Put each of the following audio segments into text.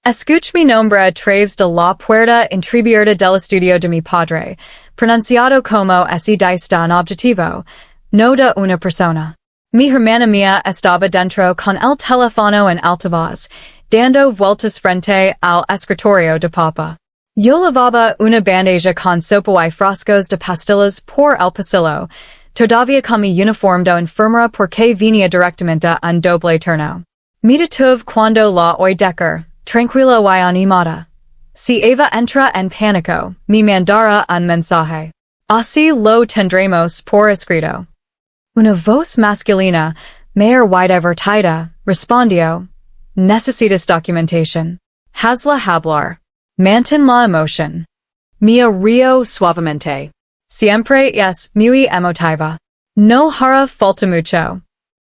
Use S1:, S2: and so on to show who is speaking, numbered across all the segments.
S1: Escuch mi nombre a través de la puerta entreabierta del estudio de mi padre, pronunciado como si diste un objetivo, no de una persona. Mi hermana mía estaba dentro con el teléfono en altavoz, dando vueltas frente al escritorio de papa. Yo lavaba una bandeja con sopa y frascos de pastillas por el pasillo, todavía con mi uniforme de enfermera porque venía directamente en doble turno. Me detuve cuando la oí decir, tranquila y animada. Si Eva entra en pánico, me mandará un mensaje. Así lo tendremos por escrito. Una voz masculina, mayor y divertida, respondió, necesitas documentación. Hazla hablar. Mantén la emoción. Mia río suavemente. Siempre es muy emotiva. No hará falta mucho.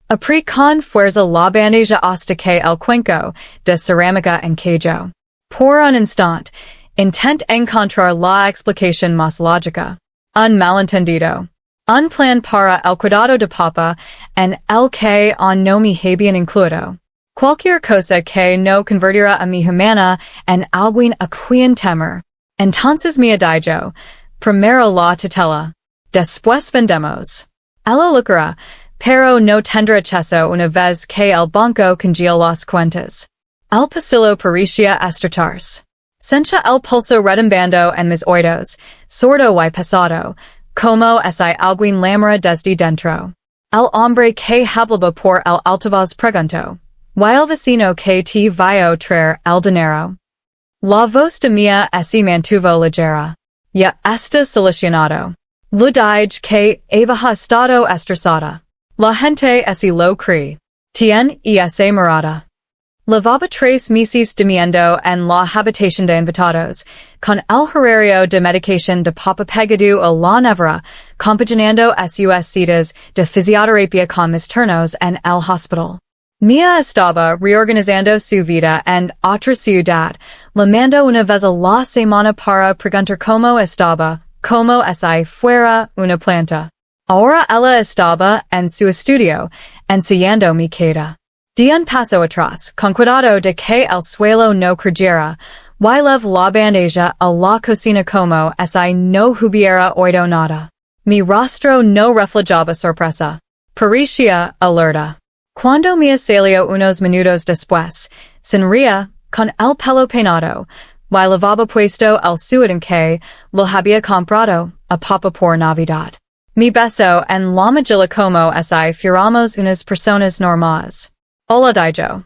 S1: Apri con fuerza la bandeja hasta que el cuenco de cerámica encajó. Por un instante, intent encontrar la explicación más lógica. Un malentendido. Un plan para el cuidado de papa en el que no me habían incluido. Cualquier cosa que no convertirá a mi hermana en alguien a quien temer. Entonces me dijo, primero la tutela. Después vendemos. Ella lucra, pero no tendrá acceso una vez que el banco congela las cuentas. El pasillo parecía estrecharse. Sentía el pulso retumbando en mis oídos, sordo y pesado, como si alguien lamara desde dentro. El hombre que hablaba por el altavoz preguntó, ¿y el vecino que te vio traer el dinero? La voz de mía se mantuvo ligera. Ya está solucionado. Lo dije que había estado estresada. La gente lo cree. Tien esa morada. Lavaba 3 meses durmiendo en la habitación de invitados, con el horario de medicación de papa pegado a la nevera, compaginando sus citas de fisioterapia con mis turnos en el hospital. Mia estaba reorganizando su vida en otra ciudad, llamando una vez a la semana para preguntar cómo estaba, como si fuera una planta. Ahora ella estaba en su estudio, ensayando mi queda. Di un paso atrás, con cuidado de que el suelo no creyera, y lev la bandeja a la cocina como si no hubiera oído nada. Mi rostro no reflejaba sorpresa. Parecía alerta. Cuando me salió unos minutos después, sonría, con el pelo peinado, y lavaba puesto el sudor en que lo había comprado a papa por Navidad. Me besó en la mejilla como si fuéramos unas personas normales. Hola dijo.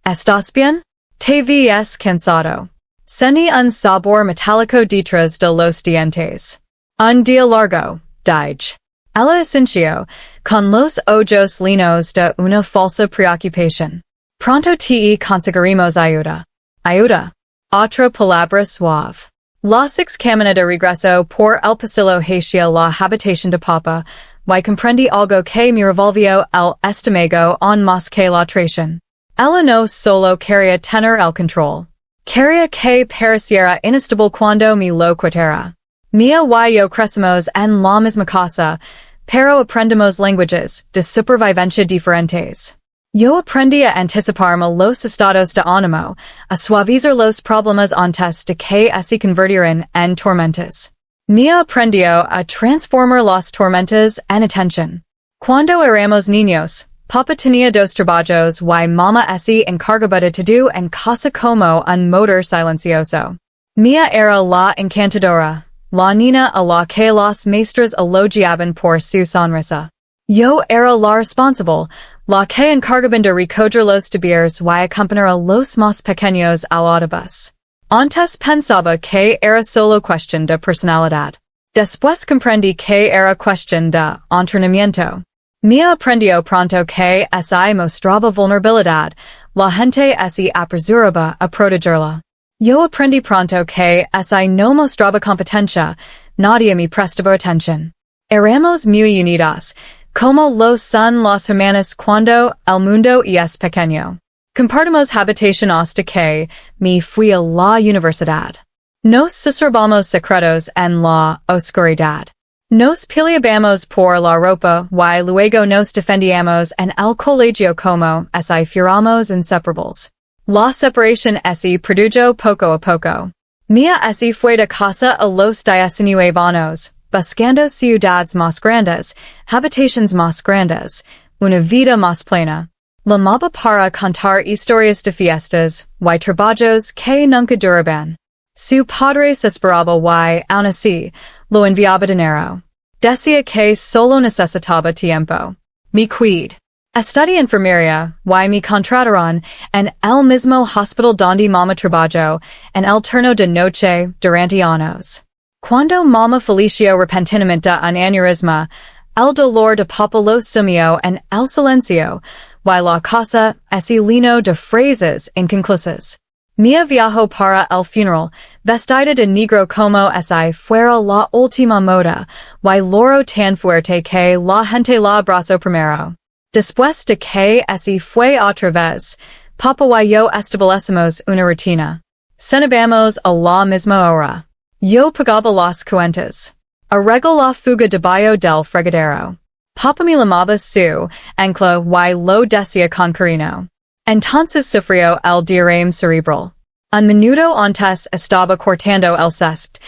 S1: ¿Estás bien? Te ves cansado. Sentí un sabor metálico detrás de los dientes. Un día largo, dije. Ella asintió, con los ojos llenos de una falsa preocupación. Pronto te conseguiremos ayuda. Ayuda. Otra palabra suave. Las examiné de regreso por el pasillo hacia la habitación de papa, y comprendí algo que me revolvió el estómago aún más que la traición. Ella no solo quería tener el control. Quería que pareciera inestable cuando me lo quitara. Mia y yo crecimos en la misma casa, pero aprendemos lenguajes de supervivencia diferentes. Yo aprendí a anticiparme los estados de ánimo, a suavizar los problemas antes de que se convirtieran en tormentas. Mia aprendió a transformar las tormentas en atención. Cuando éramos niños, papa tenía 2 trabajos y mamá se encargaba de todo en casa como un motor silencioso. Mia era la encantadora, la niña a la que las maestras elogiaban por su sonrisa. Yo era la responsable, la que encargaba de recoger los deberes y acompañar a los más pequeños al autobús. Antes pensaba que era solo cuestión de personalidad. Después comprendí que era cuestión de entrenamiento. Mia aprendió pronto que si mostraba vulnerabilidad, la gente se apresuraba a protegerla. Yo aprendí pronto que si no mostraba competencia, nadie me prestaba atención. Éramos muy unidos, como lo son las hermanas cuando el mundo es pequeño. Compartimos habitación hasta que me fui a la universidad. Nos susurramos secretos en la oscuridad. Nos peleábamos por la ropa y luego nos defendíamos en el colegio como si fuéramos inseparables. La separación ese produjo poco a poco. Mia ese fue de casa a los 19 años, buscando ciudades más grandes, habitaciones más grandes, una vida más plena. La maba para contar historias de fiestas, y trabajos que nunca duraban. Su padre se esperaba y, aun así, lo enviaba dinero. Decía que solo necesitaba tiempo. Mi quid. Estudié enfermería, y me contrataron en el mismo hospital donde mama trabajó, en el turno de noche, durante años. Cuando mama falleció repentinamente un aneurisma, el dolor de papa lo sumió en el silencio, y la casa es lleno de frases inconclusas. Mia viajó para el funeral, vestida de negro como si fuera la última moda, y loro tan fuerte que la gente la abrazó primero. Después de que así fue otra vez, Papa y yo establecimos una rutina. Cenamos a la misma hora. Yo pagaba las cuentas. Arregló la fuga debajo del fregadero. Papa me lamaba su ancla y lo decía con cariño. Entonces sufrió el derrame cerebral. Un minuto antes estaba cortando el césped.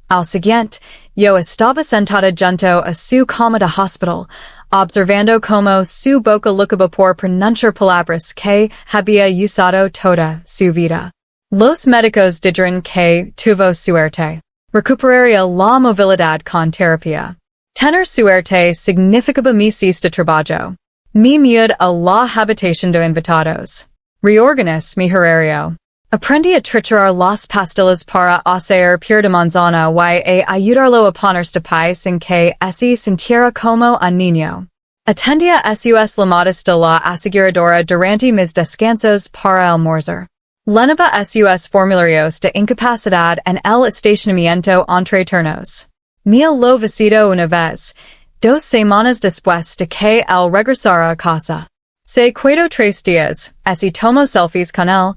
S1: Al siguiente, yo estaba sentada junto a su cama de hospital, observando cómo su boca lucaba por pronunciar palabras que había usado toda su vida. Los médicos dijeron que tuvo suerte. Recuperaría la movilidad con terapia. Tener suerte significaba meses de trabajo. Me mudé a la habitación de invitados. Reorganicé mi horario. Aprendí a triturar las pastillas para hacer puré de manzana y a ayudarlo a ponerse de pie sin que se sintiera como un niño. Atendía sus llamadas de la aseguradora durante mis descansos para almorzar. Llenaba sus formularios de incapacidad en el estacionamiento entre turnos. Me lo visito una vez, 2 semanas después de que él regresara a casa. Se quedó 3 días, tomó selfies con él,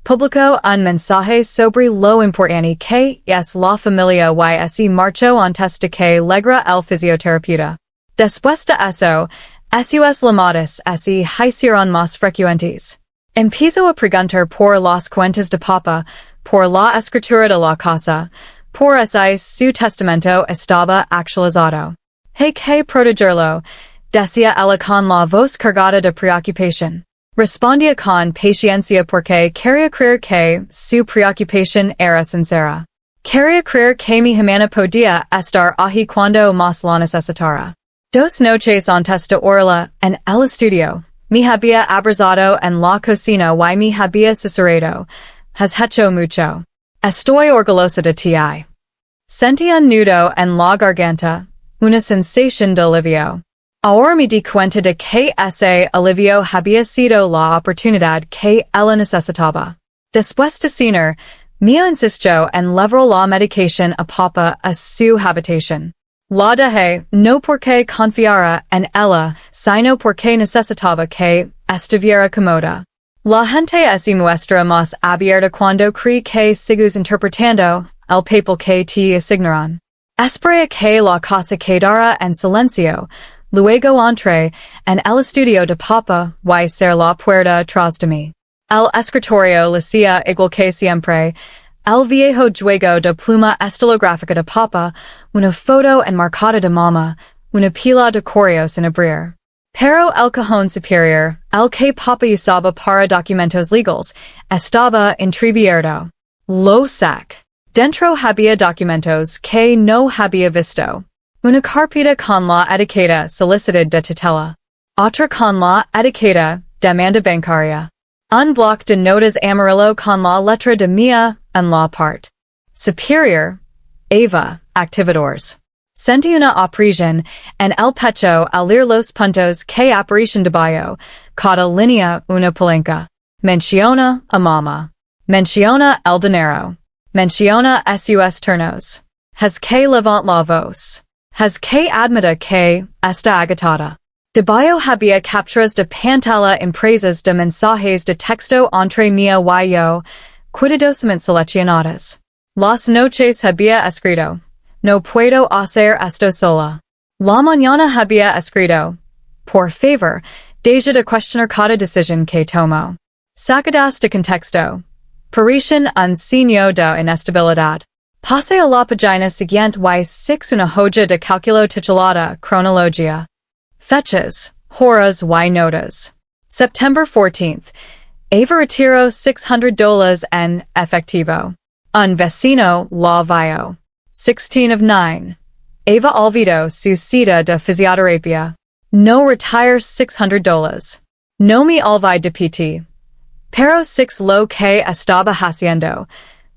S1: publicó un mensaje sobre lo importante que es la familia y marchó antes de que llegara el fisioterapeuta. Después de eso, sus llamadas hicieron más frecuentes. Empezó a preguntar por las cuentas de papa, por la escritura de la casa, por si su testamento estaba actualizado. Hay que protegerlo, decía ella con la voz cargada de preocupación. Respondía con paciencia porque quería creer que su preocupación era sincera. Quería creer que mi hermana podía estar allí cuando más la necesitara. 2 noches antes de orla, en el estudio, me había abrazado en la cocina y me había susurrado. Has hecho mucho. Estoy orgullosa de ti. Sentí un nudo en la garganta, una sensación de alivio. Ahora me di cuenta de que ese alivio había sido la oportunidad que ella necesitaba. Después de cenar, Mia insistió en llevar la medicación a papa a su habitación. La dejé, no porque confiara en ella, sino porque necesitaba que estuviera cómoda. La gente se muestra más abierta cuando cree que sigues interpretando el papel que te asignaron. Esperé que la casa quedara en silencio. Luego entré en el estudio de papa y cerré la puerta tras de mí. El escritorio lucía igual que siempre. El viejo juego de pluma estilográfica de papa, una foto enmarcada de mama, una pila de correos sin abrir. Pero el cajón superior, el que papa usaba para documentos legales, estaba entreabierto. Lo sac. Dentro había documentos que no había visto. Una carpeta con la etiqueta solicitud de tutela. Otra con la etiqueta demanda bancaria. Un bloc de notas amarillo con la letra de Mia en la parte superior. Eva, activadores. Sentí una opresión en el pecho al leer los puntos que aparecen debajo. Cada línea una palanca. Menciona a mama. Menciona el dinero. Menciona sus turnos. Has que levant la voz. Has que admita que está agotada. Debajo había capturas de pantalla impresas de mensajes de texto entre Mia y yo, cuidadosamente seleccionadas. Las noches había escrito. No puedo hacer esto sola. La mañana había escrito. Por favor, deja de cuestionar cada decisión que tomo. Sacadas de contexto. Parisien un signo de inestabilidad. Pase a la página siguiente y 6 una hoja de cálculo titulada Cronologia. Fechas, horas y notas. September 14th. Eva retiró $600 en efectivo. Un vecino la vio. 16 of 9. Eva olvidó su cita de fisioterapia. No retire $600. No me olvidé de PT. Pero 6 lo que estaba haciendo.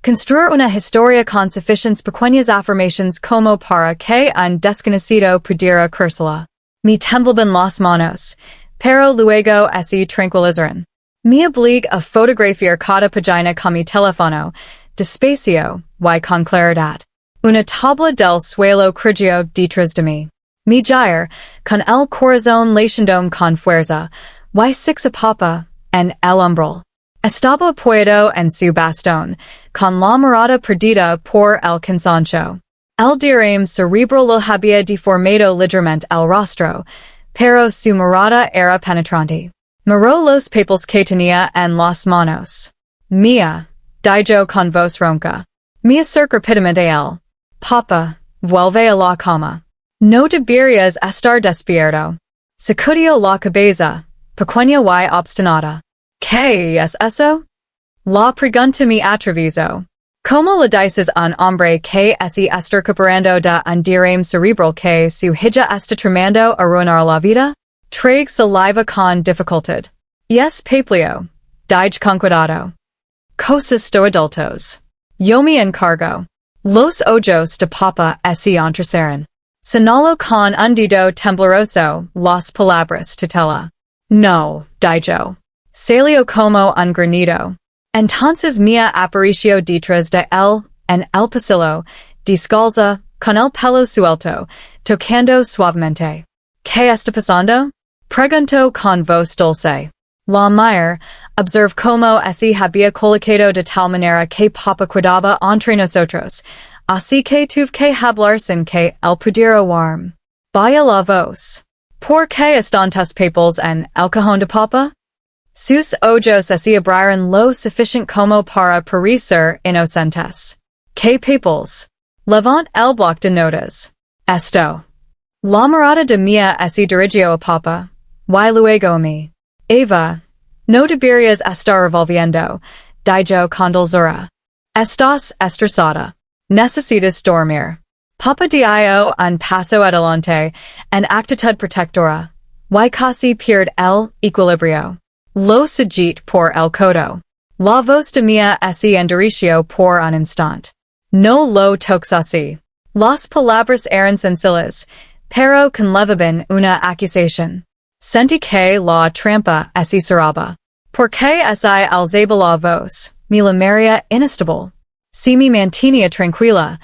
S1: Construir una historia con suficientes pequeñas afirmaciones como para que un desconocido pudiera creérsela. Me temblaban las manos, pero luego se tranquilizaron. Me obligue a fotografiar cada página con mi teléfono, despacio y con claridad. Una tabla del suelo crujó detrás de mí. Me gire, con el corazón latiendo con fuerza, y six a papa, en el umbral. Estaba apoyado en su bastón, con la mirada perdida por el cansancio. El derrame cerebral lo había deformado ligeramente el rostro, pero su mirada era penetrante. Miró los papeles que tenía en las manos. Mía, dijo con voz ronca. Me acerco rápidamente a él. Papa, vuelve a la cama. No deberías estar despierto. Sacudió la cabeza, pequeña y obstinada. ¿Qué es eso? La pregunta me atravesó. ¿Cómo le dices a un hombre que se está recuperando de un derrame cerebral que su hija está tramando arruinar la vida? Trague saliva con dificultad. Yes, papelio. Dije con cuidado. Cosas de adultos. Yo me encargo. Los ojos de papa se entrecerran. Señaló con un dedo tembloroso las palabras tutela. No, dijo. Salió como un granido. Entonces mía apareció detrás de él, en el pasillo, descalza, con el pelo suelto, tocando suavemente. ¿Qué está pasando? Preguntó con voz dulce. La mujer, observe cómo se había colocado de tal manera que papa cuidaba entre nosotros, así que tuve que hablar sin que él pudiera oírme. Vaya la voz. ¿Por qué están tus papeles en el cajón de papa? Sus ojos se abrieron lo suficiente como para parecer inocentes. ¿Qué papeles? Levant el bloc de notas. Esto. La mirada de mía se dirigió a papa, y luego a mí. Eva, no deberías estar revolviendo, dijo con dulzura. Estás estresada. Necesitas dormir. Papa dio un paso adelante, en actitud protectora, y casi pierde el equilibrio. Lo sujit por el codo. La voz de mía se endureció por un instante. No lo toques así. Las palabras eran sencillas, pero conllevaban una acusación. Sentí que la trampa se cerraba. ¿Por qué se alzaba la voz? Me la María inestable. Si me mantenía tranquila,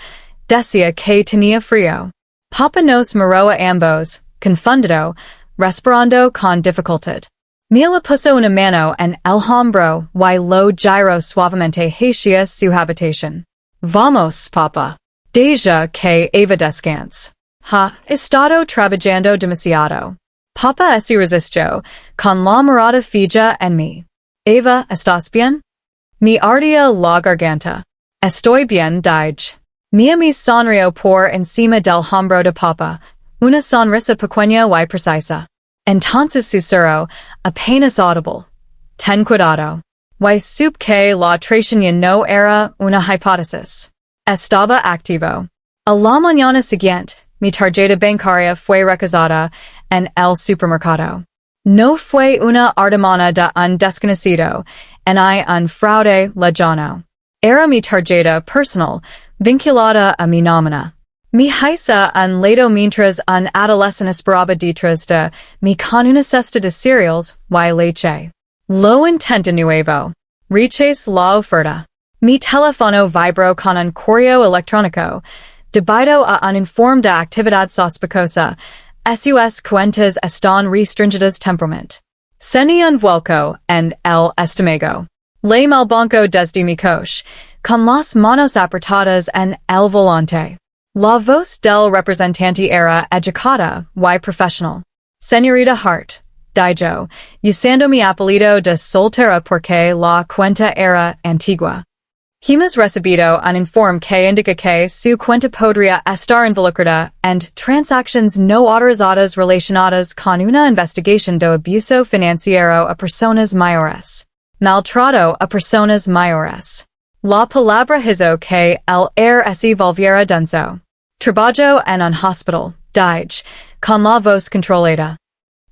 S1: decía que tenía frío. Papa nos miró a ambos, confundido, respirando con dificultad. Me le puso una mano en el hombro y lo giró suavemente hacia su habitación. Vamos, papa. Deja que Eva descanse. Ha estado trabajando demasiado. Papa se resistió, con la mirada fija en mí. Eva, ¿estás bien? Me ardía la garganta. Estoy bien, dije. Mia me sonrió por encima del hombro de papa, una sonrisa pequeña y precisa. Entonces susurró, apenas audible. Ten cuidado. Y supe que la traición no era una hipótesis. Estaba activo. A la mañana siguiente, mi tarjeta bancaria fue requisada en el supermercado. No fue una ardemana de un desconocido, ni un fraude lejano. Era mi tarjeta personal, vinculada a mi nómina. Mi hija un lado mientras un adolescente esperaba detrás de mi con una cesta de cereals y leche. Lo intento nuevo. Rechace la oferta. Mi teléfono vibró con un correo electrónico, debido a un informe de actividad sospechosa, sus cuentas están restringidas temporalmente. Seni un vuelco en el estómago. Le mal banco desde mi coche, con las manos apretadas en el volante. La voz del representante era educada y profesional. Señorita Hart, Daijo, usando mi apellido de soltera porque la cuenta era antigua. Hemos recibido un informe que indica que su cuenta podría estar involucrada en transacciones no autorizadas relacionadas con una investigación de abuso financiero a personas mayores. Maltrato a personas mayores. La palabra hizo que el se volviera denso. Trabajo en un hospital, Dij, con la voz controlada.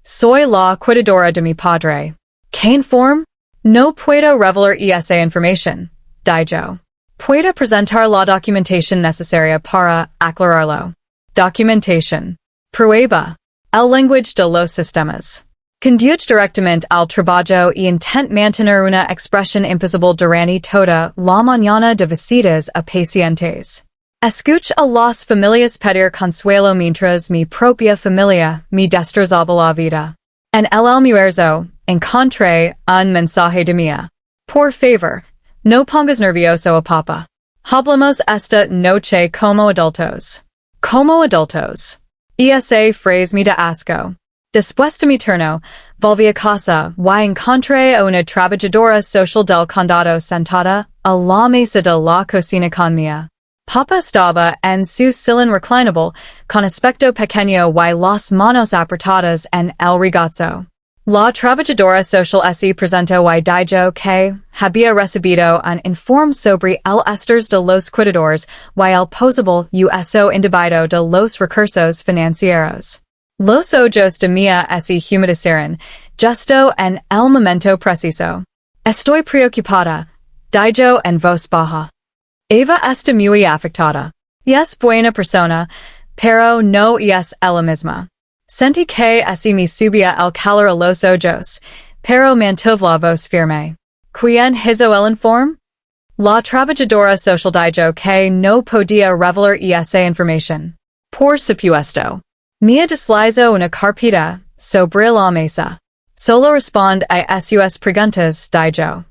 S1: Soy la cuidadora de mi padre. ¿Qué informe? No puedo revelar esa información. Daijo. Puede presentar la documentación necesaria para aclararlo. Documentation. Prueba. El lenguaje de los sistemas. Conduce directamente al trabajo y intent mantener una expresión imposible durante toda la mañana de visitas a pacientes. Escuch a las familias pedir consuelo mientras mi propia familia me destrozaba la vida. En el almuerzo, encontré un mensaje de mía. Por favor, no pongas nervioso a papá. Hablamos esta noche como adultos. Como adultos. Esa frase me da asco. Después de mi turno, volví a casa y encontré a una trabajadora social del condado sentada a la mesa de la cocina con mía. Papá estaba en su sillón reclinable, con aspecto pequeño y las manos apretadas en el regazo. La trabajadora social se presentó y dijo que había recibido un informe sobre el estado de los cuidadores y el posible uso indebido de los recursos financieros. Los ojos de mía se humedecieron, justo en el momento preciso. Estoy preocupada, dijo en voz baja. Eva está muy afectada. Es buena persona, pero no es ella misma. Sentí que así me subía el calor a los ojos, pero mantuvo la voz firme. ¿Quién hizo el informe? La trabajadora social dijo que no podía revelar esa información. Por supuesto. Mia deslizó una carpeta sobre la mesa. Solo responde a sus preguntas, dijo.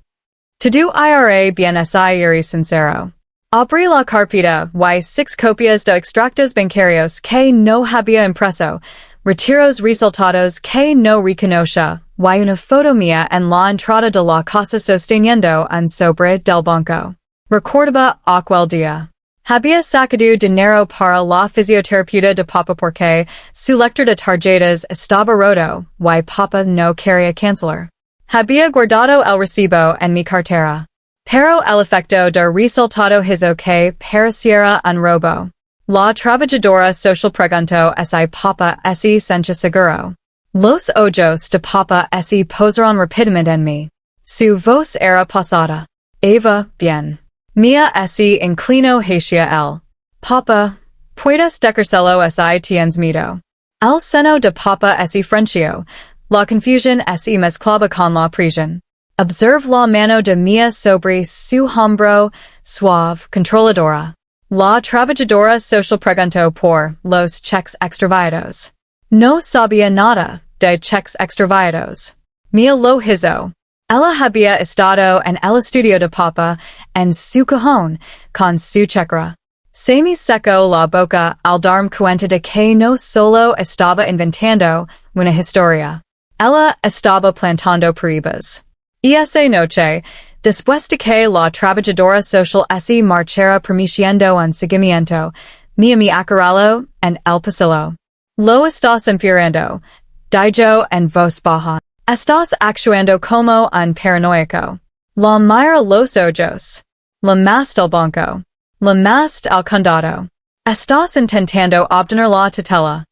S1: Todo irá bien y sincero. Abrí la carpeta y 6 copias de extractos bancarios que no había impreso, retiros resultados que no reconocía, y una foto mía en la entrada de la casa sosteniendo un sobre del banco. Recordaba aquel día. Había sacado dinero para la fisioterapia de papá porque su lector de tarjetas estaba roto, y papá no quería cancelar. Había guardado el recibo en mi cartera. Pero el efecto de resultado hizo que pareciera un robo. La trabajadora social preguntó si papá se sentía seguro. Los ojos de papá se posaron rápidamente en mí. Su voz era pasada. Eva, bien. Mia se inclinó hacia él. Papá, puedes decírselo si tienes miedo. El seno de papá se frunció. La confusión se mezclaba con la presión. Observe la mano de Mia sobre su hombro, suave, controladora. La trabajadora social preguntó por los cheques extraviados. No sabía nada de cheques extraviados. Mia lo hizo. Ella había estado en el estudio de papá, en su cajón, con su chequera. Se me secó la boca al darme cuenta de que no solo estaba inventando una historia. Ella estaba plantando pruebas. Esa noche, después de que la trabajadora social se marchara permitiendo un seguimiento, me acorraló en el pasillo. Lo estás enfriando, dijo en voz baja. Estás actuando como un paranoico. La mira los ojos. La más del banco. La más del condado. Estás intentando obtener la tutela.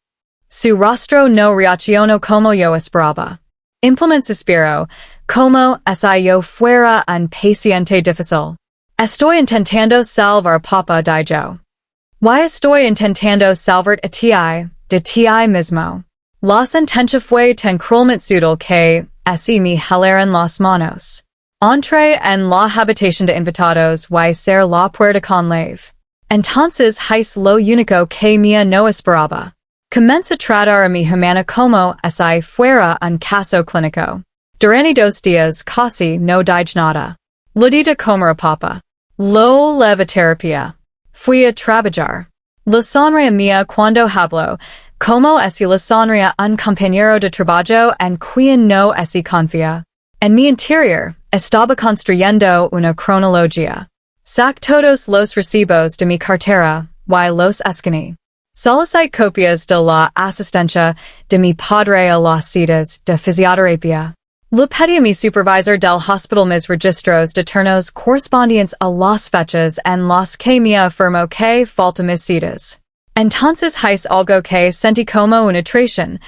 S1: Su rostro no reaccionó como yo esperaba. Implement suspiro, como si yo fuera un paciente difícil. Estoy intentando salvar papá, dijo. Y estoy intentando salvar a ti, de ti mismo. La sentencia fue tan cruelmente sutil que así me jalaron las manos. Entré en la habitación de invitados y cerré la puerta con llave. Entonces hice lo único que mía no esperaba. Comencé a tratar a mi hermana como si fuera un caso clínico. Durante 2 días casi no dije nada. Lo di de comer a papá. Lo levé a terapia. Fui a trabajar. Lo sonreí a mía cuando habló, como esi la sonría un compañero de trabajo en quien no esi confía. En mi interior, estaba construyendo una cronología. Sac todos los recibos de mi cartera, y los escaní. Solicite copias de la asistencia de mi padre a las citas de fisioterapia. Le pedí a mi supervisor del hospital mis registros de turnos correspondientes a las fechas en las que me afirmó que falta mis citas. Entonces hice algo que sentí como una traición,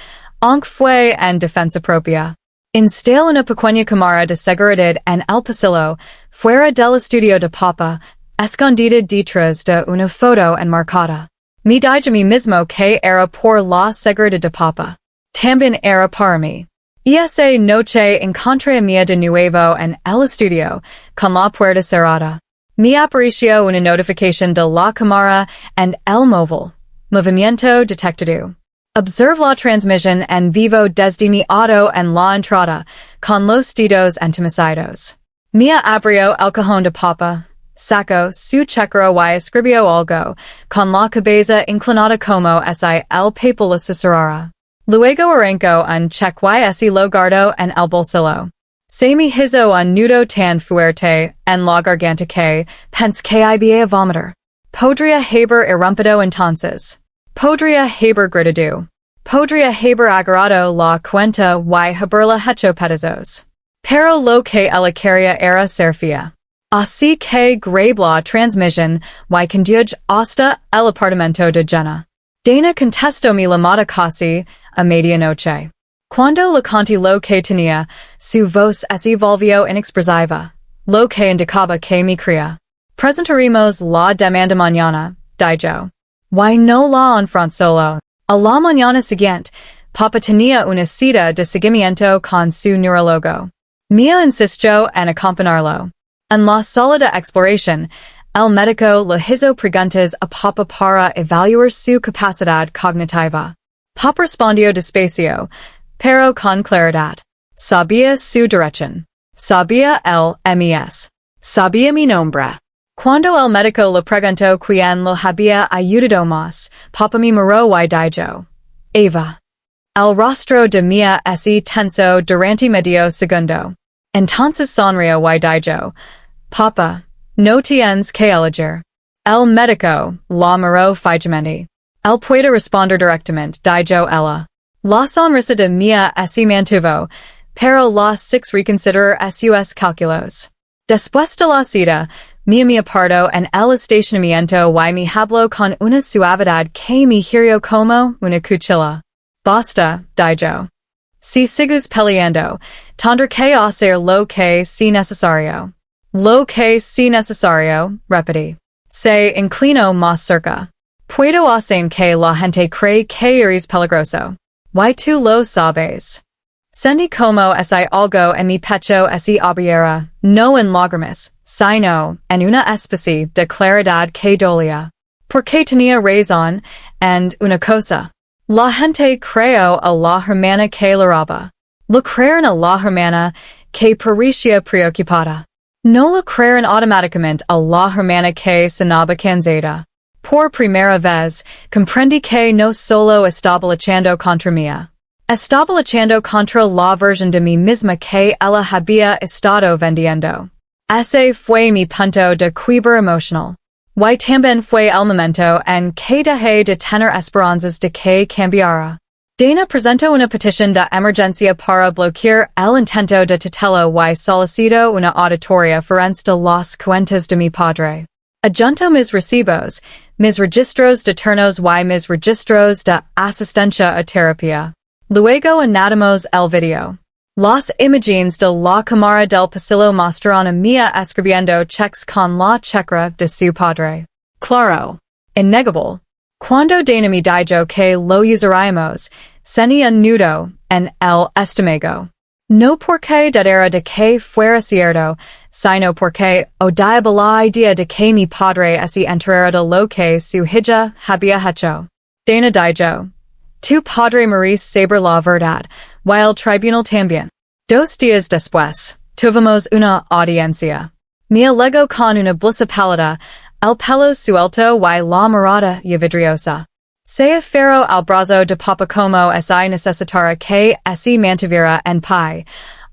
S1: aunque fue en defensa propia. Instalé una pequeña cámara de seguridad en el pasillo, fuera del estudio de papa, escondida detrás de una foto enmarcada. Me dije a mí mismo que era por la seguridad de papa. También era para mí. Esa noche encontré a mí de nuevo en el estudio, con la puerta cerrada. Me apareció una notificación de la cámara en el móvil. Movimiento detectado. Observe la transmisión en vivo desde mi auto en la entrada, con los dedos entumecidos. Me abrió el cajón de papa, sacó su chequera y escribió algo, con la cabeza inclinada como si el papel lo susurrara. Luego arrancó un cheque y lo guardó en el bolsillo. Se me hizo un nudo tan fuerte en la garganta que pensé que iba a vomitar. Podría haber irrumpido entonces. Podría haber gritado. Podría haber agarrado la cuenta y haberla hecho pedazos. Pero lo que ella quería era ser fía. Así que grabé la transmisión y condujo hasta el apartamento de Jenna. Dana contestó mi llamada casi a medianoche. Cuando le conté lo que tenía, su voz se volvió inexpresiva, lo que indicaba que me creía. Presentaremos la demanda mañana, dijo. Y no la enfrentó solo. A la mañana siguiente, Papa tenía una cita de seguimiento con su neurólogo. Mia insistió en acompañarlo. En la sala de exploración, el médico le hizo preguntas a Papa para evaluar su capacidad cognitiva. Papa respondió despacio, pero con claridad. Sabía su dirección. Sabía el mes. Sabía mi nombre. Cuando el médico le preguntó quién lo había ayudado más, Papa me miró y dijo, Eva. El rostro de Mia se tensó durante medio segundo. Entonces sonrió y dijo, Papa, no tienes que elegir. El médico la miró fijamente. Él puede responder directamente, dijo ella. La sonrisa de Mia se mantuvo, pero las 6 reconsiderar sus cálculos. Después de la cita, Mia me apartó en el estacionamiento y me habló con una suavidad que me hirió como una cuchilla. Basta, dijo. Si sigues peleando, tendré que hacer lo que sea necesario. Lo que sea necesario, repetí. Se inclinó más cerca. Puedo hacer que la gente cree que eres peligroso. Y tú lo sabes. Sentí como si algo en mi pecho se abriera, no en lágrimas, sino en una especie de claridad que dolía. Porque tenía razón, en una cosa. La gente creyó a la hermana que la roba. Lo creyeron a la hermana que parecía preocupada. No lo creyeron automáticamente a la hermana que sonaba cansada. Por primera vez, comprendí que no solo estaba luchando contra mí. Estaba luchando contra la versión de mí misma que ella había estado vendiendo. Ese fue mi punto de quiebre emocional. Y también fue el momento en que dejé de tener esperanzas de que cambiara. Dana presentó una petición de emergencia para bloquear el intento de tutela y solicitó una auditoría forense de las cuentas de mi padre. Adjunto mis recibos, mis registros de turnos y mis registros de asistencia a terapia. Luego anotamos el video. Las imágenes de la cámara del pasillo mostraron a Mia escribiendo cheques con la chequera de su padre. Claro. Innegable. Cuando Dana me dijo que lo usaríamos, sentí un nudo en el estómago. No porque dudara de que fuera cierto, sino porque odiaba la idea de que mi padre se enterara de lo que su hija había hecho. Dana dijo, tu padre merece saber la verdad, y el tribunal también. 2 días después, tuvimos una audiencia. Me alegó con una blusa pálida, el pelo suelto y la mirada y vidriosa. Sea ferro al brazo de papa como si necesitara que ese mantuviera en pie,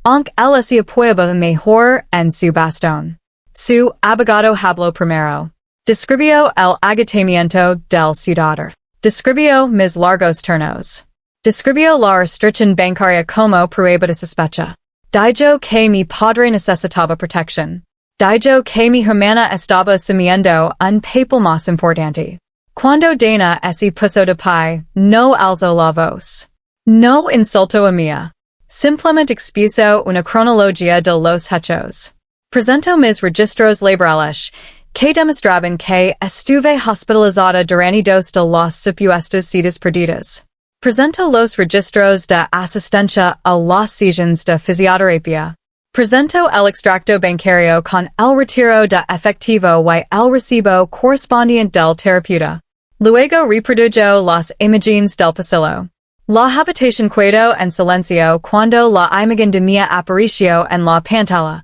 S1: aunque él hacía prueba mejor en su bastón. Su abogado habló primero. Describió el agotamiento del ciudadano. Describió mis largos turnos. Describió la restricción bancaria como prueba de sospecha. Dijo que mi padre necesitaba protección. Dijo que mi hermana estaba asumiendo un papel más importante. Cuando Dana se puso de pie, no alzó la voz. No insultó a mía. Simplemente expuso una cronología de los hechos. Presentó mis registros laborales, que demostraban que estuve hospitalizada durante dos de las supuestas citas perdidas. Presentó los registros de asistencia a las sesiones de fisioterapia. Presentó el extracto bancario con el retiro de efectivo y el recibo correspondiente del terapeuta. Luego reprodujo las imágenes del pasillo. La habitación quedó en silencio cuando la imagen de mí apareció en la pantalla.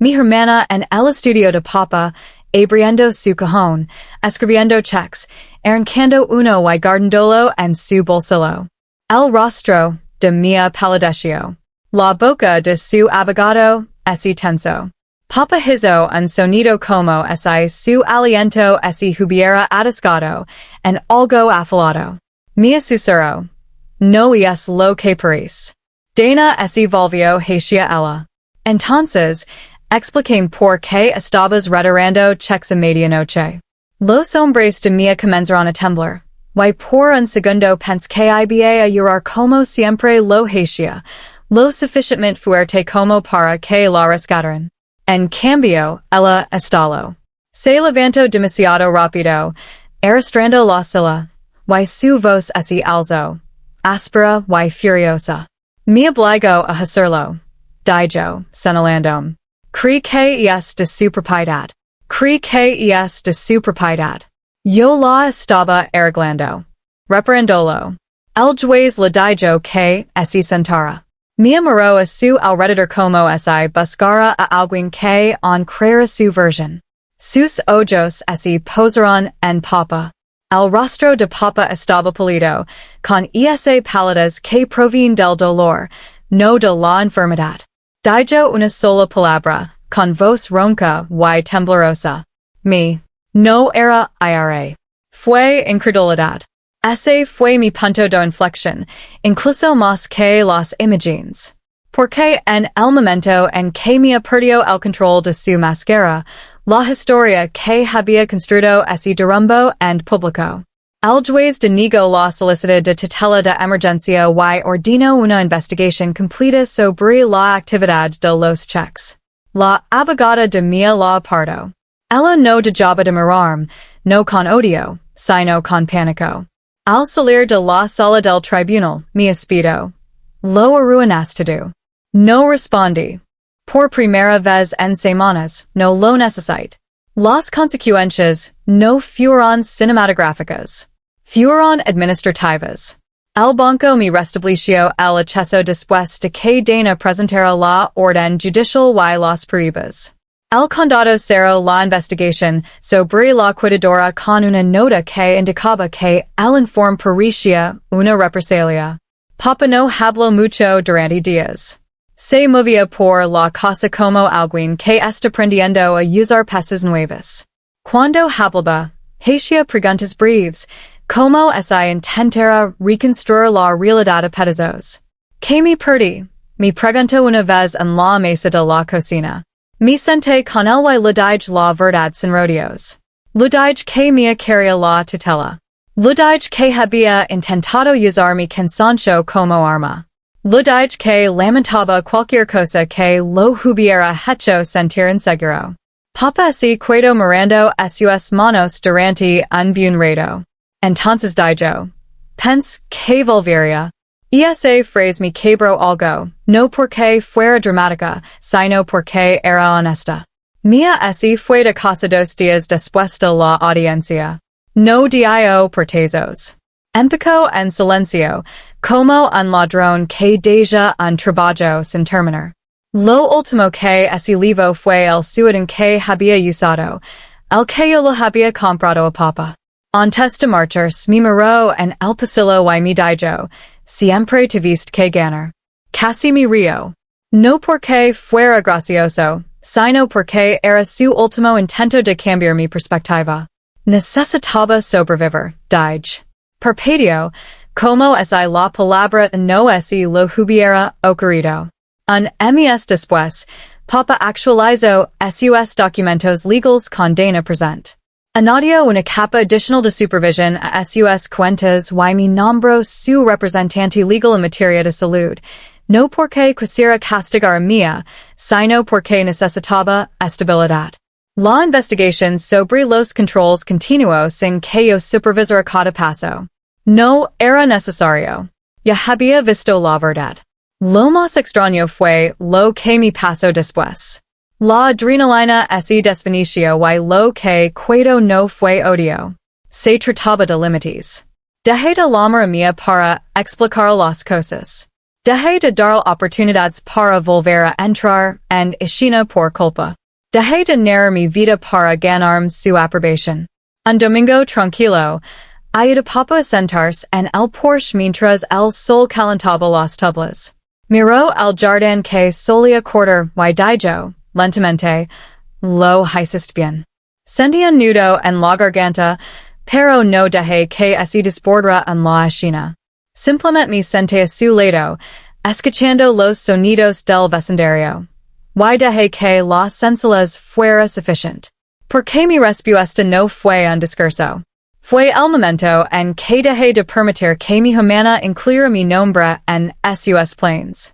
S1: Mi hermana en el estudio de papa, abriendo su cajón, escribiendo cheques, arrancando uno y guardándolo en su bolsillo. El rostro de mí palideció. La boca de su abogado se tensó. Papa hizo un sonido como si su aliento se hubiera atascado en algo afilado. Mia susurró. No es lo que parece. Dana se volvió hacia ella. Entonces, expliqué por qué estabas retirando cheques a medianoche. Los hombres de Mia comenzaron a temblar. Y por un segundo pensé que iba a llorar como siempre lo hacía, lo suficientemente fuerte como para que la rescataran. En cambio, ella estaló. Se levantó demasiado rápido, arrastrando la silla, y su voz se alzó, áspera y furiosa. Me obligó a hacerlo. Dijo, señalando. Cree que es de su propiedad. Cree que es de su propiedad. Yo la estaba arreglando. Reparándolo. El juez le dijo que se sentara. Me miró a su alrededor como si buscara a alguien que en creara su versión. Sus ojos se posaron en papa. El rostro de papa estaba pálido, con esas pálidas que provienen del dolor, no de la enfermedad. Dijo una sola palabra, con voz ronca y temblorosa. No era ira. Fue incredulidad. Ese fue mi punto de inflexión, incluso más que las imágenes. Porque en el momento en que me perdió el control de su máscara, la historia que había construido se derrumbó en público. El juez denegó la solicitud de tutela de emergencia y ordenó una investigación completa sobre la actividad de los cheques. La abogada de Mia la apartó. Ella no dejaba de mirarme, no con odio, sino con pánico. Al salir de la sala del tribunal, me espidó. Lo arruinaste. No respondí. Por primera vez en semanas, no lo necesito. Las consecuencias no fueron cinematográficas. Fueron administrativas. El banco me restableció el acceso después de que Dana presentara la orden judicial y las pruebas. El condado cerró la investigación sobre la cuidadora con una nota que indicaba que el informe parecía una represalia. Papa no habló mucho durante días. Se movía por la casa como alguien que está aprendiendo a usar peces nuevas. Cuando hablaba, hacía preguntas breves, como si intentara reconstruir la realidad a pedazos. ¿Qué me perdí? Me preguntó una vez en la mesa de la cocina. Me senté con él y le dije la verdad sin rodeos. Le dije que me quería la tutela. Le dije que había intentado usar mi cansancio como arma. Le dije que lamentaba cualquier cosa que lo hubiera hecho sentir inseguro. Papa se quedó mirando a sus manos durante un buen rato. Entonces dijo, pensé que volvería. Esa frase me quebró algo, no porque fuera dramática, sino porque era honesta. Mia se fue de casa 2 días después de la audiencia. No dio pretextos. Empezó en silencio, como un ladrón que deja un trabajo sin terminar. Lo último que se llevó fue el ciudadano que había usado, el que yo lo había comprado a papa. Antes de marchar mi miró en el pasillo y me dijo, siempre te viste que ganar. Casi me río. No porque fuera gracioso, sino porque era su último intento de cambiar mi perspectiva. Necesitaba sobrevivir, dije. Perpetuo, como es la palabra no es lo hubiera ocurrido. Un mes después, Papa actualizó sus documentos legales con dana present. Añadió una capa adicional de supervisión a sus cuentas y me nombró su representante legal en materia de salud, no porque quisiera castigar a mía, sino porque necesitaba estabilidad. La investigación sobre los controles continuos sin que yo supervisara cada paso. No era necesario. Ya había visto la verdad. Lo más extraño fue lo que me pasó después. La adrenalina se desvaneció y lo que quedó no fue odio. Se trataba de límites. Dejé de llamar a mía para explicar las cosas. Dejé de dar oportunidades para volver a entrar en escena por culpa. Dejé de narrar mi vida para ganar su aprobación. Un domingo tranquilo, ayudé Papa a sentarse en el porche mientras el sol calentaba las tablas. Miró el jardín que solía correr y dijo, lentamente, lo hiciste bien. Sentí un nudo en la garganta, pero no dejé que se desbordara en la escena. Simplemente me senté a su lado, escuchando los sonidos del vecindario. Y dejé que la sencillez fuera suficiente. Porque mi respuesta no fue un discurso. Fue el momento en que dejé de permitir que mi humana incluyera mi nombre en sus planes.